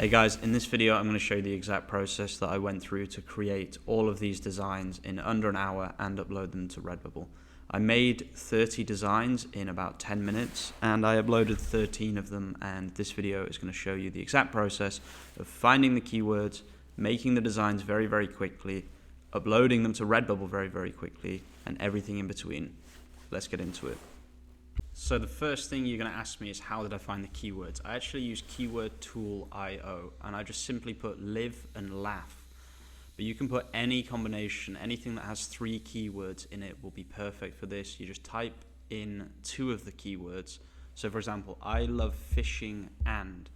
Hey guys, in this video I'm going to show you the exact process that I went through to create all of these designs in under an hour and upload them to Redbubble. I made 30 designs in about 10 minutes and I uploaded 13 of them, and this video is going to show you the exact process of finding the keywords, making the designs very quickly, uploading them to Redbubble very quickly, and everything in between. Let's get into it. So the first thing you're going to ask me is, how did I find the keywords? I actually use keyword tool.io and I just simply put live and laugh. But you can put any combination, anything that has 3 keywords in it will be perfect for this. You just type in 2 of the keywords. So for example, I love fishing and,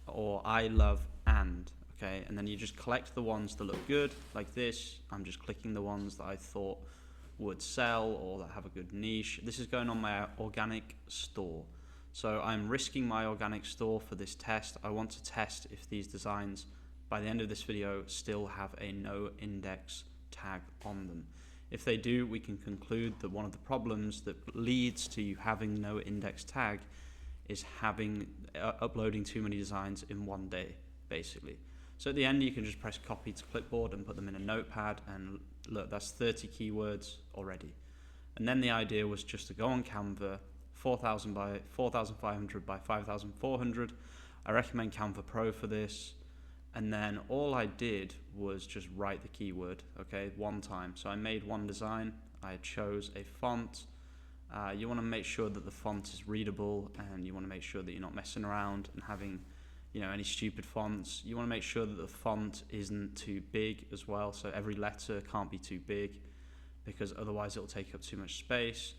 or I love and, okay? And then you just collect the ones that look good, like this. I'm just clicking the ones that I thought would sell or that have a good niche. This is going on my organic store. So I'm risking my organic store for this test. I want to test if these designs by the end of this video still have a no index tag on them. If they do, we can conclude that one of the problems that leads to you having no index tag is uploading too many designs in one day, basically. So at the end, you can just press copy to clipboard and put them in a notepad, and look, that's 30 keywords already. And then the idea was just to go on Canva, 4,000 by 4,500 by 5,400. I recommend Canva Pro for this. And then all I did was just write the keyword, okay, one time. So I made one design, I chose a font. You want to make sure that the font is readable, and you want to make sure that you're not messing around and having any stupid fonts. You want to make sure that the font isn't too big as well, so every letter can't be too big because otherwise it'll take up too much space.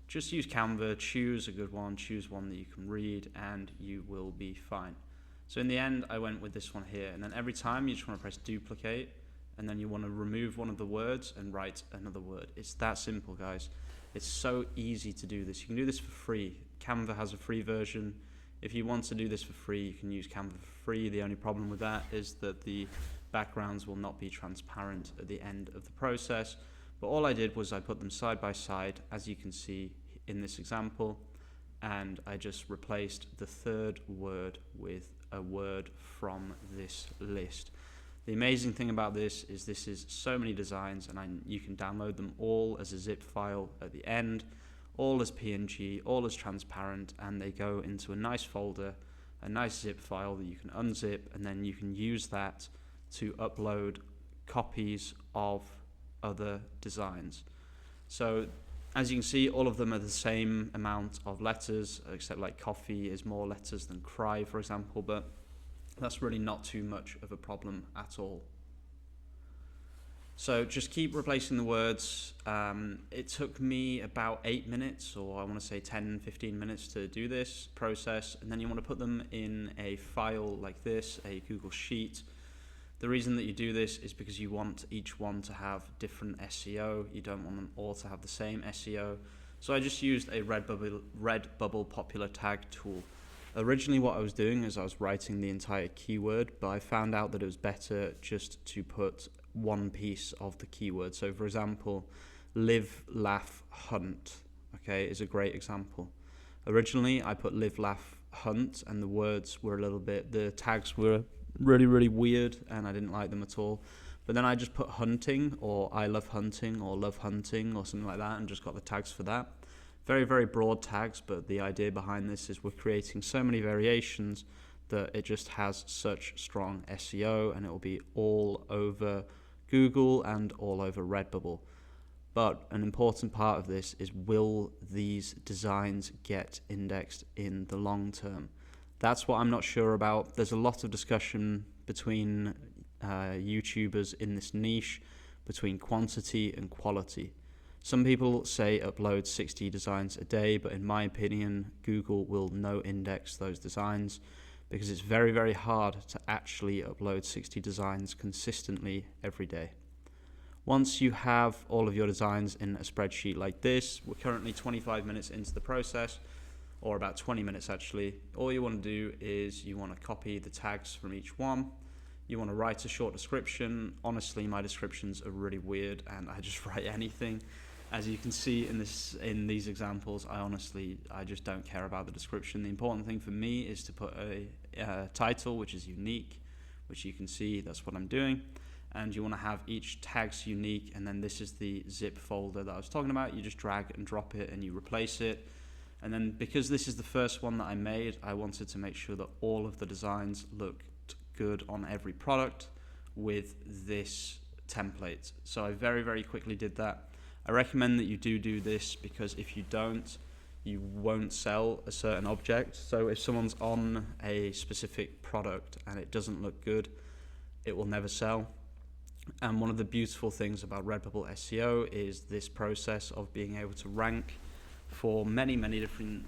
Just use Canva, choose a good one, choose one that you can read, and you will be fine. So in the end, I went with this one here, and then every time you just want to press duplicate, and then you want to remove one of the words and write another word. It's that simple, guys. It's so easy to do this. You can do this for free. Canva has a free version. If you want to do this for free, you can use Canva for free. The only problem with that is that the backgrounds will not be transparent at the end of the process. But all I did was I put them side by side, as you can see in this example, and I just replaced the third word with a word from this list. The amazing thing about this is so many designs, and you can download them all as a zip file at the end, all as PNG, all as transparent, and they go into a nice folder, a nice zip file that you can unzip, and then you can use that to upload copies of other designs. So as you can see, all of them are the same amount of letters, except like coffee is more letters than cry, for example, but that's really not too much of a problem at all. So just keep replacing the words. It took me about 8 minutes, or I want to say 10-15 minutes to do this process, and then you want to put them in a file like this, a Google Sheet. The reason that you do this is because you want each one to have different SEO. You don't want them all to have the same SEO. So I just used a Redbubble popular tag tool. Originally what I was doing is I was writing the entire keyword, but I found out that it was better just to put one piece of the keyword. So for example, live, laugh, hunt, okay, is a great example. Originally I put live, laugh, hunt, and the tags were really weird and I didn't like them at all. But then I just put hunting, or I love hunting, or love hunting, or something like that, and just got the tags for that. Very broad tags, but the idea behind this is we're creating so many variations that it just has such strong SEO, and it will be all over Google and all over Redbubble. But an important part of this is, will these designs get indexed in the long term? That's what I'm not sure about. There's a lot of discussion between YouTubers in this niche between quantity and quality. Some people say upload 60 designs a day, but in my opinion, Google will no index those designs because it's very hard to actually upload 60 designs consistently every day. Once you have all of your designs in a spreadsheet like this, we're currently 25 minutes into the process, or about 20 minutes actually. All you want to do is you want to copy the tags from each one. You want to write a short description. Honestly, my descriptions are really weird and I just write anything. As you can see in these examples, I just don't care about the description. The important thing for me is to put a title which is unique, which you can see that's what I'm doing. And you want to have each tag's unique, and then this is the zip folder that I was talking about. You just drag and drop it and you replace it. And then because this is the first one that I made, I wanted to make sure that all of the designs looked good on every product with this template. So I very, very quickly did that. I recommend that you do this, because if you don't, you won't sell a certain object. So if someone's on a specific product and it doesn't look good, it will never sell. And one of the beautiful things about Redbubble SEO is this process of being able to rank for many, many different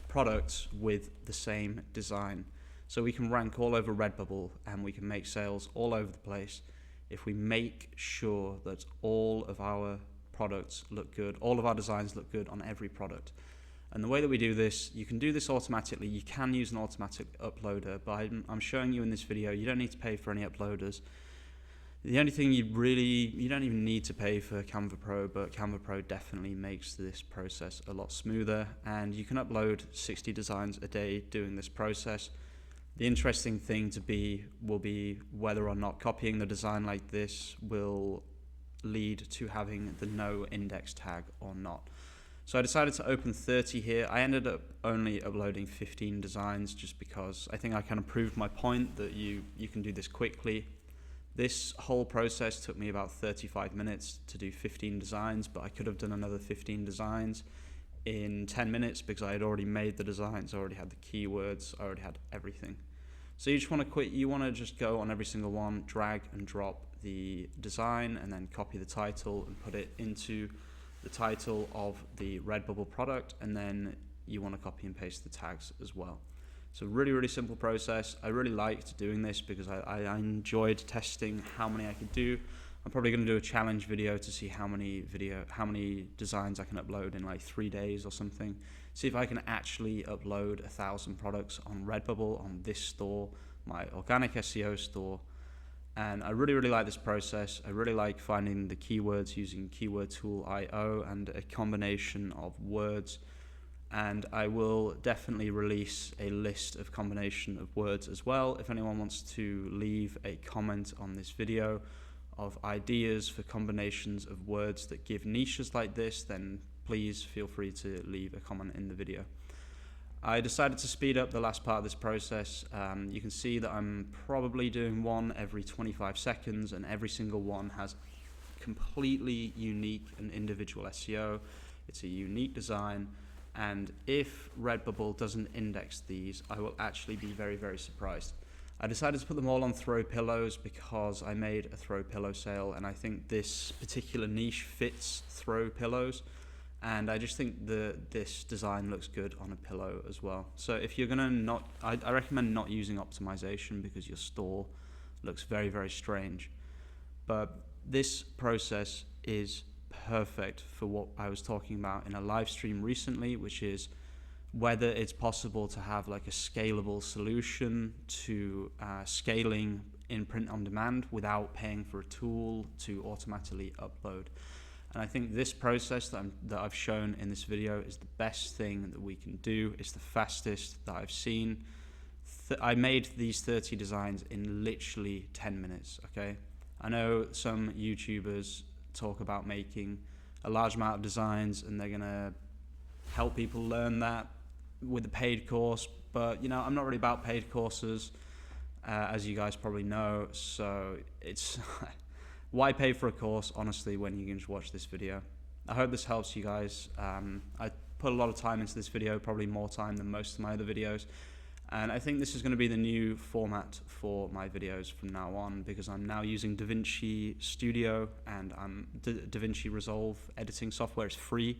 products with the same design. So we can rank all over Redbubble and we can make sales all over the place if we make sure that all of our products look good, all of our designs look good on every product. And the way that we do this, you can do this automatically. You can use an automatic uploader, but I'm showing you in this video, you don't need to pay for any uploaders. The only thing you don't even need to pay for Canva Pro, but Canva Pro definitely makes this process a lot smoother, and you can upload 60 designs a day doing this process. The interesting thing will be whether or not copying the design like this will lead to having the no index tag or not. So I decided to open 30 here. I ended up only uploading 15 designs just because I think I kind of proved my point that you can do this quickly. This whole process took me about 35 minutes to do 15 designs, but I could have done another 15 designs in 10 minutes because I had already made the designs, I already had the keywords, I already had everything. So you want to just go on every single one, drag and drop the design, and then copy the title and put it into the title of the Redbubble product, and then you want to copy and paste the tags as well. So really, really simple process. I really liked doing this because I enjoyed testing how many I could do. I'm probably going to do a challenge video to see how many designs I can upload in like 3 days or something. See if I can actually upload 1,000 products on Redbubble, on this store, my Organic SEO store. And I really, really like this process. I really like finding the keywords using keyword tool IO and a combination of words. And I will definitely release a list of combination of words as well. If anyone wants to leave a comment on this video of ideas for combinations of words that give niches like this, then please feel free to leave a comment in the video. I decided to speed up the last part of this process. You can see that I'm probably doing one every 25 seconds, and every single one has completely unique and individual SEO. It's a unique design. And if Redbubble doesn't index these, I will actually be very, very surprised. I decided to put them all on throw pillows because I made a throw pillow sale, and I think this particular niche fits throw pillows. And I just think this design looks good on a pillow as well. So if you're gonna I recommend not using optimization because your store looks very, very strange. But this process is perfect for what I was talking about in a live stream recently, which is whether it's possible to have like a scalable solution to scaling in print on demand without paying for a tool to automatically upload. And I think this process that I've shown in this video is the best thing that we can do. It's the fastest that I've seen. I made these 30 designs in literally 10 minutes, okay? I know some YouTubers talk about making a large amount of designs and they're gonna help people learn that with a paid course, but I'm not really about paid courses, as you guys probably know, so it's why pay for a course, honestly, when you can just watch this video. I hope this helps you guys. I put a lot of time into this video, probably more time than most of my other videos. And I think this is going to be the new format for my videos from now on, because I'm now using DaVinci Studio and DaVinci Resolve editing software is free.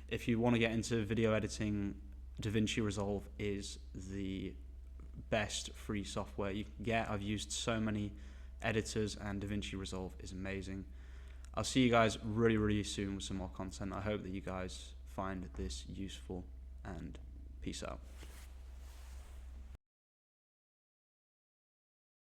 If you want to get into video editing, DaVinci Resolve is the best free software you can get. I've used so many editors and DaVinci Resolve is amazing. I'll see you guys really, really soon with some more content. I hope that you guys find this useful, and peace out.